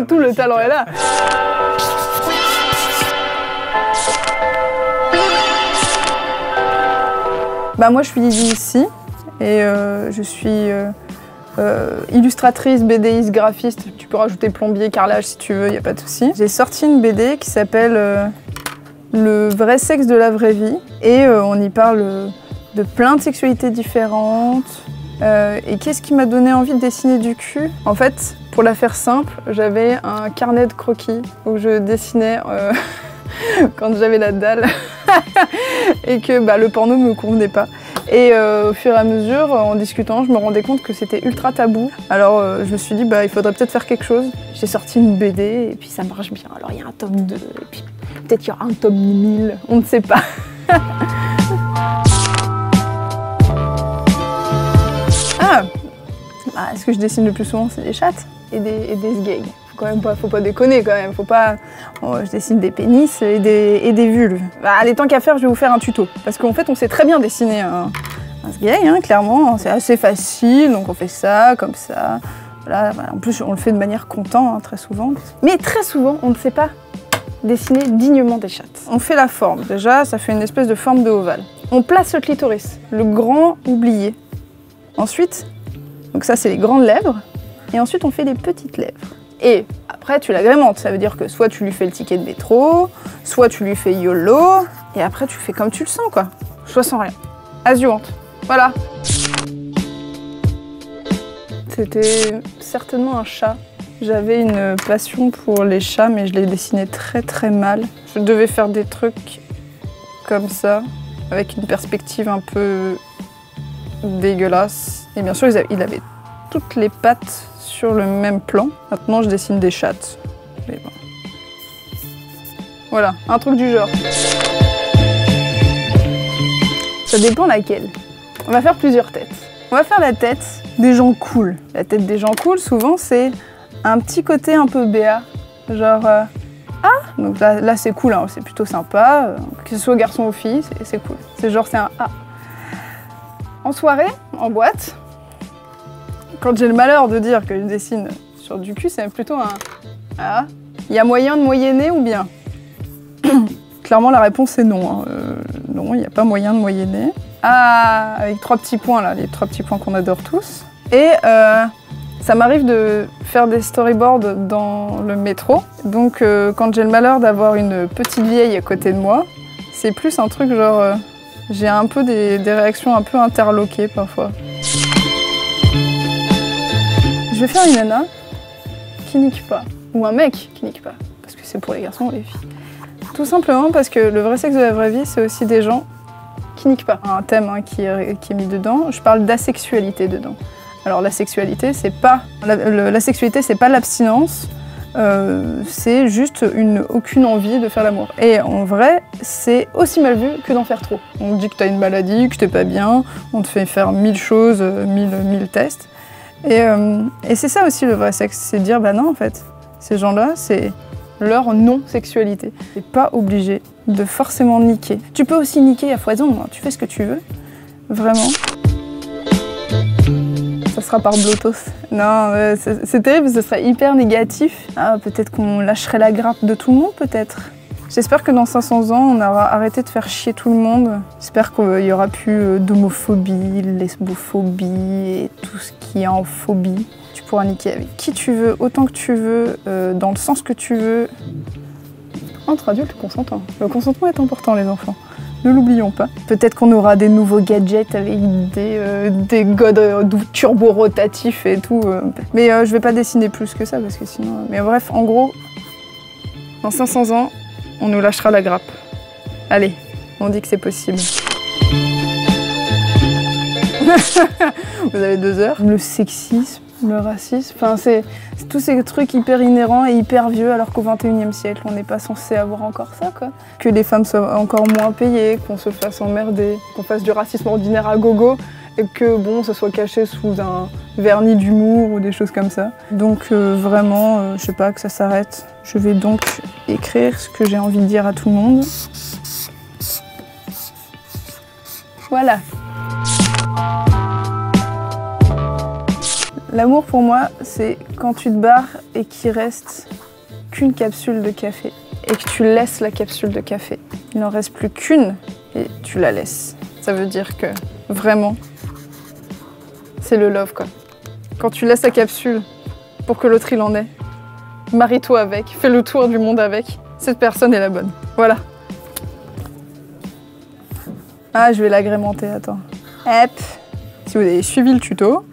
Tout le talent est là. Bah moi je suis Lydie ici et je suis illustratrice, BDiste, graphiste. Tu peux rajouter plombier, carrelage si tu veux, il n'y a pas de souci. J'ai sorti une BD qui s'appelle Le vrai sexe de la vraie vie et on y parle de plein de sexualités différentes. Et qu'est-ce qui m'a donné envie de dessiner du cul? En fait, pour la faire simple, j'avais un carnet de croquis où je dessinais quand j'avais la dalle et que le porno ne me convenait pas. Et au fur et à mesure, en discutant, je me rendais compte que c'était ultra tabou. Alors je me suis dit, il faudrait peut-être faire quelque chose. J'ai sorti une BD et puis ça marche bien. Alors il y a un tome 2 et puis peut-être il y aura un tome 1000, on ne sait pas. Ce que je dessine le plus souvent, c'est des chattes et des sgags. Faut pas déconner quand même. Je dessine des pénis et des vulves. Allez, tant qu'à faire, je vais vous faire un tuto. Parce qu'en fait, on sait très bien dessiner un sgag, hein, clairement. C'est assez facile, donc on fait ça, comme ça. Voilà. En plus, on le fait de manière content, hein, très souvent. Mais très souvent, on ne sait pas dessiner dignement des chattes. On fait la forme. Déjà, ça fait une espèce de forme de ovale. On place le clitoris, le grand oublié. Ensuite, donc ça, c'est les grandes lèvres. Et ensuite, on fait les petites lèvres. Et après, tu l'agrémentes. Ça veut dire que soit tu lui fais le ticket de métro, soit tu lui fais YOLO. Et après, tu fais comme tu le sens, quoi. Choix sans rien. As you want. Voilà. C'était certainement un chat. J'avais une passion pour les chats, mais je les dessinais très très mal. Je devais faire des trucs comme ça, avec une perspective un peu dégueulasse. Et bien sûr, il avait toutes les pattes sur le même plan. Maintenant, je dessine des chattes. Mais bon. Voilà, un truc du genre. Ça dépend laquelle. On va faire plusieurs têtes. On va faire la tête des gens cool. La tête des gens cool, souvent, c'est un petit côté un peu béat. Genre, donc là c'est cool, hein, c'est plutôt sympa. Que ce soit garçon ou fille, c'est cool. C'est genre, c'est un A. En soirée, en boîte, quand j'ai le malheur de dire que je dessine sur du cul, c'est plutôt un A. Il y a moyen de moyenner ou bien? Clairement, la réponse est non. Hein. Non, il n'y a pas moyen de moyenner. Ah, avec 3 petits points, là, les 3 petits points qu'on adore tous. Et ça m'arrive de faire des storyboards dans le métro. Donc, quand j'ai le malheur d'avoir une petite vieille à côté de moi, c'est plus un truc genre... j'ai un peu des réactions un peu interloquées parfois. Je vais faire une nana qui nique pas. Ou un mec qui nique pas. Parce que c'est pour les garçons ou les filles. Tout simplement parce que le vrai sexe de la vraie vie, c'est aussi des gens qui niquent pas. Un thème qui est mis dedans. Je parle d'asexualité dedans. Alors la sexualité, c'est pas... La sexualité, c'est pas l'abstinence. C'est juste aucune envie de faire l'amour. Et en vrai, c'est aussi mal vu que d'en faire trop. On te dit que t'as une maladie, que t'es pas bien, on te fait faire 1000 choses, 1000 tests. Et c'est ça aussi le vrai sexe, c'est dire non en fait, ces gens-là, c'est leur non-sexualité. T'es pas obligé de forcément niquer. Tu peux aussi niquer à foison, hein. Tu fais ce que tu veux, vraiment. Ça sera par Bluetooth. Non, c'est terrible, ce serait hyper négatif. Peut-être qu'on lâcherait la grappe de tout le monde, peut-être. J'espère que dans 500 ans, on aura arrêté de faire chier tout le monde. J'espère qu'il y aura plus d'homophobie, lesbophobie et tout ce qui est en phobie. Tu pourras niquer avec qui tu veux, autant que tu veux, dans le sens que tu veux. Entre adultes consentants. Le consentement est important, les enfants. Ne l'oublions pas. Peut-être qu'on aura des nouveaux gadgets avec des godes turbo-rotatifs et tout. Mais je vais pas dessiner plus que ça parce que sinon... Mais bref, en gros, dans 500 ans, on nous lâchera la grappe. Allez, on dit que c'est possible. Vous avez 2 heures. Le sexisme, le racisme, enfin c'est tous ces trucs hyper inhérents et hyper vieux alors qu'au XXIe siècle, on n'est pas censé avoir encore ça, quoi. Que les femmes soient encore moins payées, qu'on se fasse emmerder, qu'on fasse du racisme ordinaire à gogo et que bon, ça soit caché sous un vernis d'humour ou des choses comme ça. Donc vraiment, je sais pas, que ça s'arrête. Je vais donc écrire ce que j'ai envie de dire à tout le monde. Voilà. L'amour pour moi, c'est quand tu te barres et qu'il reste qu'une capsule de café et que tu laisses la capsule de café. Il n'en reste plus qu'une et tu la laisses. Ça veut dire que vraiment, c'est le love quoi. Quand tu laisses la capsule pour que l'autre il en ait, marie-toi avec, fais le tour du monde avec. Cette personne est la bonne. Voilà. Ah, je vais l'agrémenter, attends. Hop. Si vous avez suivi le tuto,